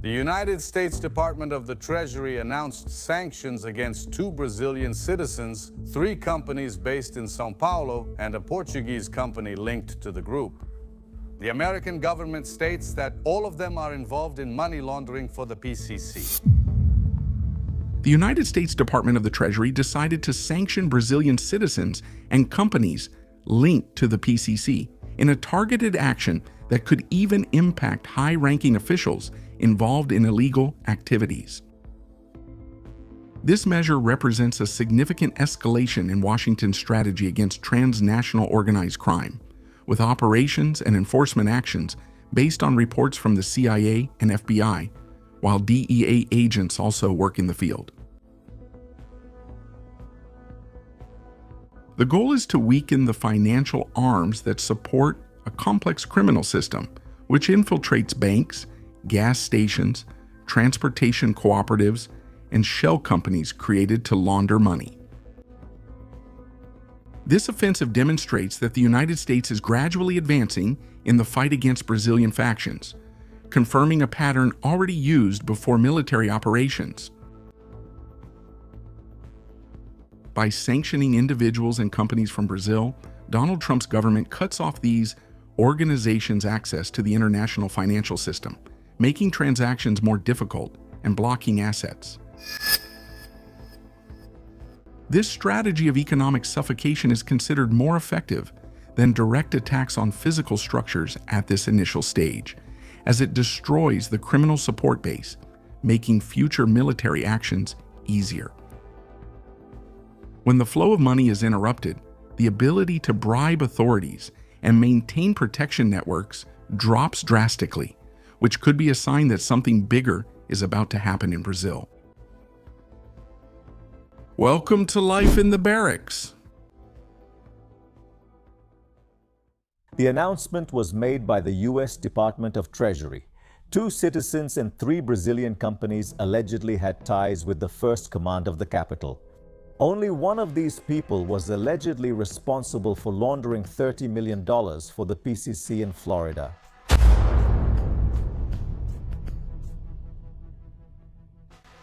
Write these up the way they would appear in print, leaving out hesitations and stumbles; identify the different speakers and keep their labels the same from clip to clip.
Speaker 1: The United States Department of the Treasury announced sanctions against 2 Brazilian citizens, 3 companies based in São Paulo, and a Portuguese company linked to the group. The American government states that all of them are involved in money laundering for the PCC.
Speaker 2: The United States Department of the Treasury decided to sanction Brazilian citizens and companies linked to the PCC in a targeted action that could even impact high-ranking officials involved in illegal activities. This measure represents a significant escalation in Washington's strategy against transnational organized crime, with operations and enforcement actions based on reports from the CIA and FBI, while DEA agents also work in the field. The goal is to weaken the financial arms that support a complex criminal system, which infiltrates banks, gas stations, transportation cooperatives, and shell companies created to launder money. This offensive demonstrates that the United States is gradually advancing in the fight against Brazilian factions, confirming a pattern already used before military operations. By sanctioning individuals and companies from Brazil, Donald Trump's government cuts off these organizations' access to the international financial system, making transactions more difficult and blocking assets. This strategy of economic suffocation is considered more effective than direct attacks on physical structures at this initial stage, as it destroys the criminal support base, making future military actions easier. When the flow of money is interrupted, the ability to bribe authorities and maintain protection networks drops drastically, which could be a sign that something bigger is about to happen in Brazil. Welcome to life in the barracks.
Speaker 3: The announcement was made by the U.S. Department of Treasury. 2 citizens and 3 Brazilian companies allegedly had ties with the first command of the capital. Only one of these people was allegedly responsible for laundering $30 million for the PCC in Florida.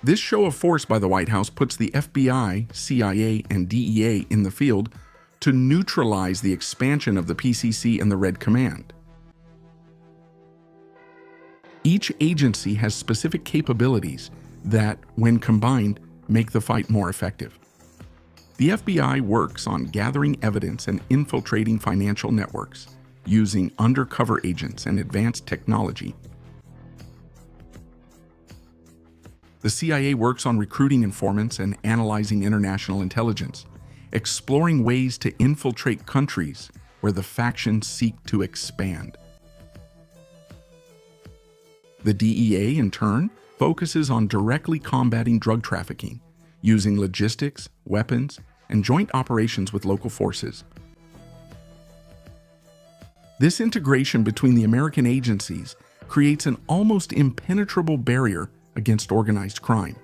Speaker 2: This show of force by the White House puts the FBI, CIA, and DEA in the field to neutralize the expansion of the PCC and the Red Command. Each agency has specific capabilities that, when combined, make the fight more effective. The FBI works on gathering evidence and infiltrating financial networks, using undercover agents and advanced technology. The CIA works on recruiting informants and analyzing international intelligence, exploring ways to infiltrate countries where the factions seek to expand. The DEA, in turn, focuses on directly combating drug trafficking, using logistics, weapons, and joint operations with local forces. This integration between the American agencies creates an almost impenetrable barrier against organized crime.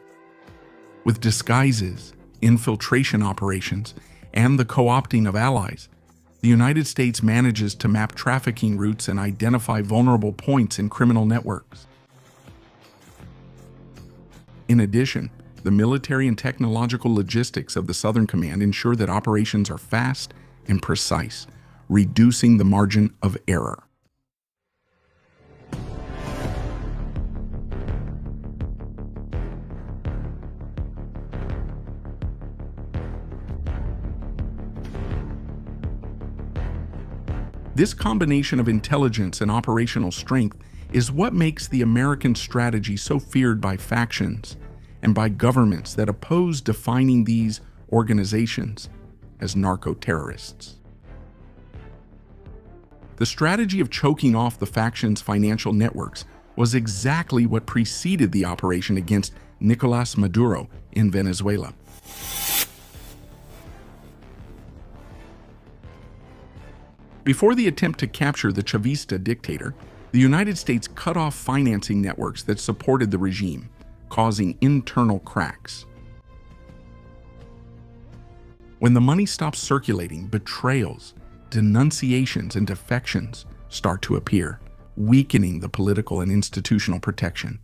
Speaker 2: With disguises, infiltration operations, and the co-opting of allies, the United States manages to map trafficking routes and identify vulnerable points in criminal networks. In addition, the military and technological logistics of the Southern Command ensure that operations are fast and precise, reducing the margin of error. This combination of intelligence and operational strength is what makes the American strategy so feared by factions and by governments that oppose defining these organizations as narco-terrorists. The strategy of choking off the factions' financial networks was exactly what preceded the operation against Nicolás Maduro in Venezuela. Before the attempt to capture the Chavista dictator, the United States cut off financing networks that supported the regime, causing internal cracks. When the money stops circulating, betrayals, denunciations, and defections start to appear, weakening the political and institutional protection.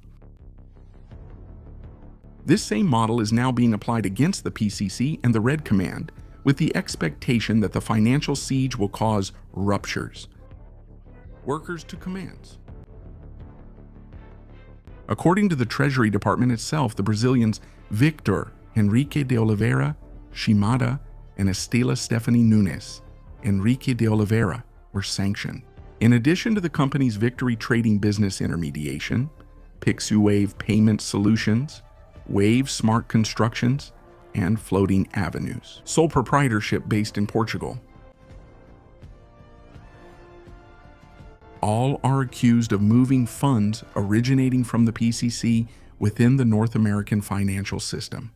Speaker 2: This same model is now being applied against the PCC and the Red Command, with the expectation that the financial siege will cause ruptures. Workers to commands. According to the Treasury Department itself, the Brazilians Victor Henrique de Oliveira, Shimada, and Estela Stephanie Nunes, Henrique de Oliveira, were sanctioned. In addition to the company's Victory Trading Business Intermediation, PixUwave Payment Solutions, Wave Smart Constructions, and Floating Avenues, sole proprietorship based in Portugal. All are accused of moving funds originating from the PCC within the North American financial system.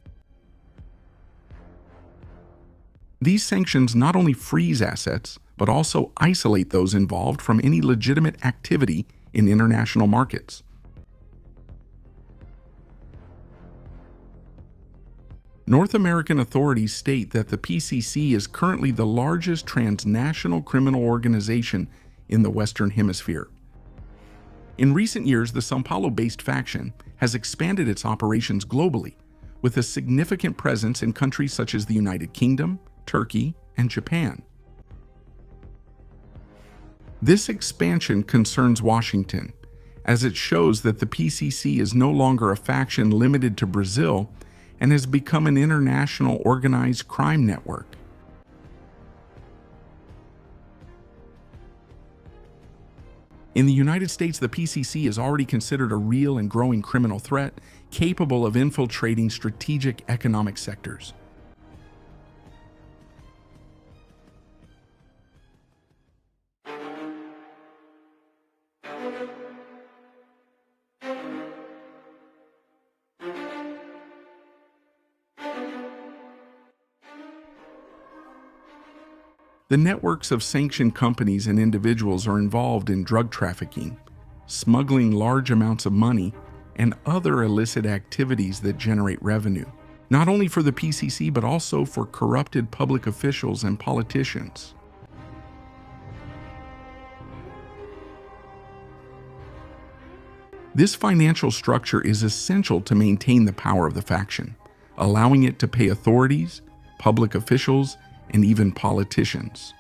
Speaker 2: These sanctions not only freeze assets, but also isolate those involved from any legitimate activity in international markets. North American authorities state that the PCC is currently the largest transnational criminal organization in the Western Hemisphere. In recent years, the São Paulo-based faction has expanded its operations globally, with a significant presence in countries such as the United Kingdom, Turkey, and Japan. This expansion concerns Washington, as it shows that the PCC is no longer a faction limited to Brazil and has become an international organized crime network. In the United States, the PCC is already considered a real and growing criminal threat, capable of infiltrating strategic economic sectors. The networks of sanctioned companies and individuals are involved in drug trafficking, smuggling large amounts of money, and other illicit activities that generate revenue, not only for the PCC but also for corrupted public officials and politicians. This financial structure is essential to maintain the power of the faction, allowing it to pay authorities, public officials, and even politicians.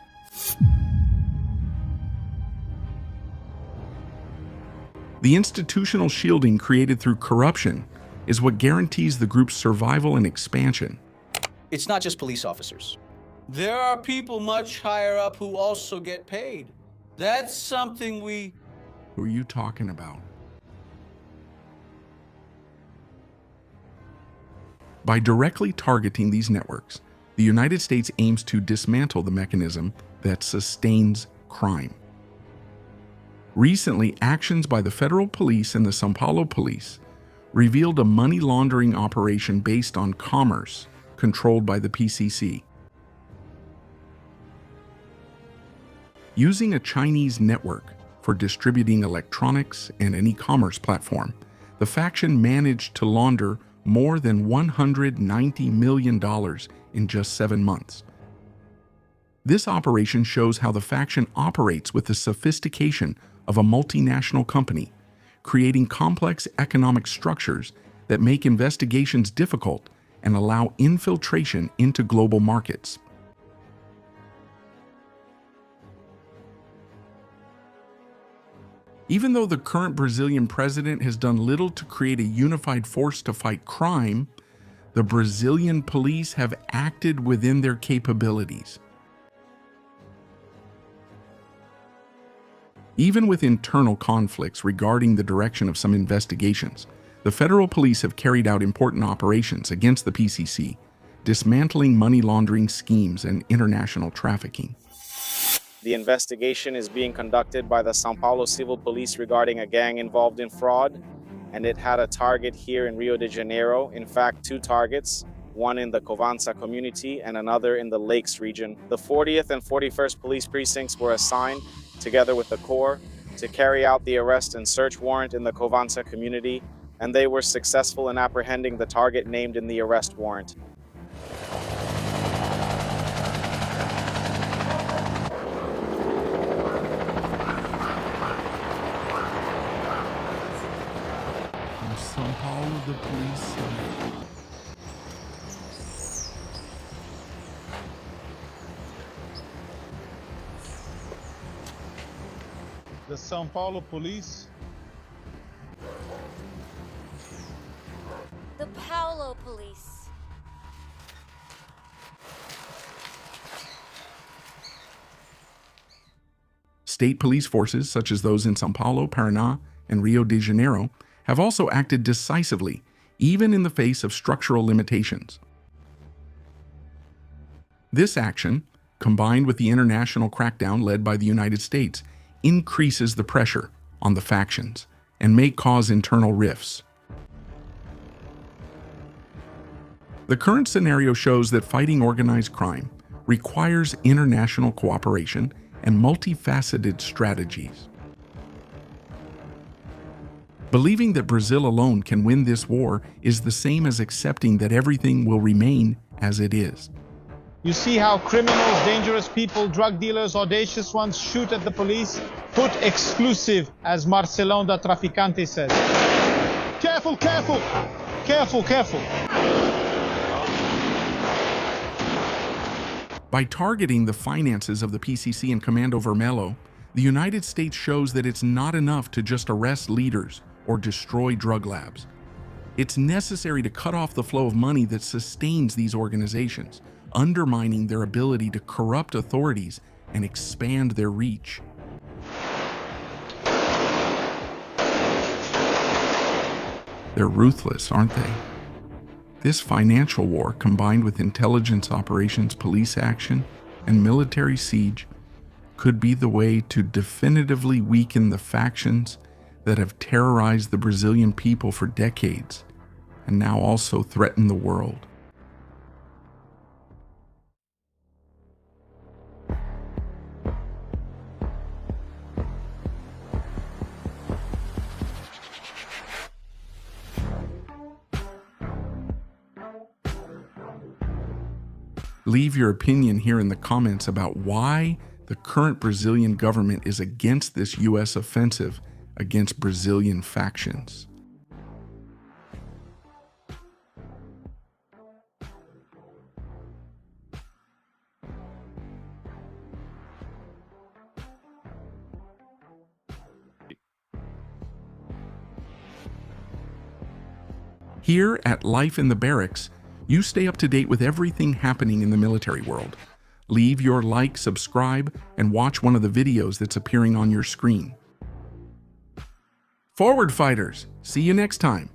Speaker 2: The institutional shielding created through corruption is what guarantees the group's survival and expansion.
Speaker 4: It's not just police officers. There are people much higher up who also get paid. That's something we...
Speaker 2: Who are you talking about? By directly targeting these networks, the United States aims to dismantle the mechanism that sustains crime. Recently, actions by the federal police and the São Paulo police revealed a money laundering operation based on commerce controlled by the PCC. Using a Chinese network for distributing electronics and an e-commerce platform, the faction managed to launder more than $190 million in just 7 months. This operation shows how the faction operates with the sophistication of a multinational company, creating complex economic structures that make investigations difficult and allow infiltration into global markets. Even though the current Brazilian president has done little to create a unified force to fight crime, the Brazilian police have acted within their capabilities. Even with internal conflicts regarding the direction of some investigations, the federal police have carried out important operations against the PCC, dismantling money laundering schemes and international trafficking.
Speaker 5: The investigation is being conducted by the São Paulo Civil Police regarding a gang involved in fraud, and it had a target here in Rio de Janeiro. In fact, 2 targets, one in the Covança community and another in the Lakes region. The 40th and 41st police precincts were assigned, together with the Corps, to carry out the arrest and search warrant in the Covança community, and they were successful in apprehending the target named in the arrest warrant.
Speaker 2: I'm so São Paulo, the police say.
Speaker 6: The São Paulo police.
Speaker 7: The Paulo police.
Speaker 2: State police forces, such as those in São Paulo, Paraná, and Rio de Janeiro, have also acted decisively, even in the face of structural limitations. This action, combined with the international crackdown led by the United States, increases the pressure on the factions and may cause internal rifts. The current scenario shows that fighting organized crime requires international cooperation and multifaceted strategies. Believing that Brazil alone can win this war is the same as accepting that everything will remain as it is.
Speaker 6: You see how criminals, dangerous people, drug dealers, audacious ones shoot at the police? Put exclusive, as Marcelão da Traficante says. Careful, careful! Careful, careful!
Speaker 2: By targeting the finances of the PCC and Commando Vermelho, the United States shows that it's not enough to just arrest leaders or destroy drug labs. It's necessary to cut off the flow of money that sustains these organizations, undermining their ability to corrupt authorities and expand their reach. They're ruthless, aren't they? This financial war, combined with intelligence operations, police action, and military siege, could be the way to definitively weaken the factions that have terrorized the Brazilian people for decades and now also threaten the world. Leave your opinion here in the comments about why the current Brazilian government is against this U.S. offensive against Brazilian factions. Here at Life in the Barracks, you stay up to date with everything happening in the military world. Leave your like, subscribe, and watch one of the videos that's appearing on your screen. Forward, fighters! See you next time.